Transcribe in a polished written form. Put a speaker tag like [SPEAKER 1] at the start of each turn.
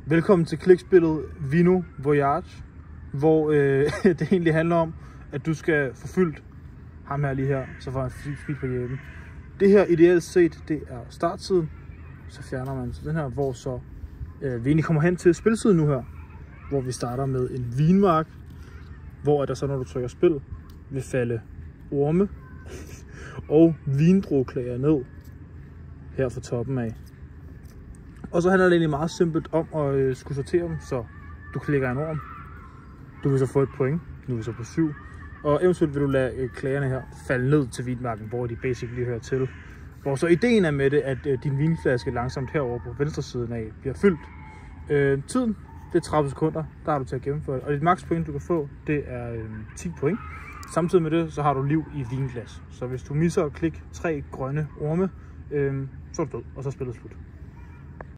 [SPEAKER 1] Velkommen til klikspillet Vino Voyage, hvor det egentlig handler om, at du skal få fyldt ham her lige her, så får han speed på hjælpen. Det her ideelt set, det er startsiden, så fjerner man den her, hvor så vi egentlig kommer hen til spilsiden nu her, hvor vi starter med en vinmark, hvor der så, når du trykker spil, vil falde orme og vindrueklager ned her fra toppen af. Og så handler det egentlig meget simpelt om at skulle sortere dem, så du klikker en orm. Du vil så få et point, nu er vi så på 7. Og eventuelt vil du lade klagerne her falde ned til vinmarken, hvor de basically hører til. Hvor så ideen er med det, at din vinflaske langsomt herover på venstre siden af bliver fyldt. Tiden, det er 30 sekunder, der har du til at gennemføre det. Og dit max point, du kan få, det er 10 point. Samtidig med det, så har du liv i vinglas. Så hvis du misser at klikke 3 grønne orme, så er du død, og så er spillet slut.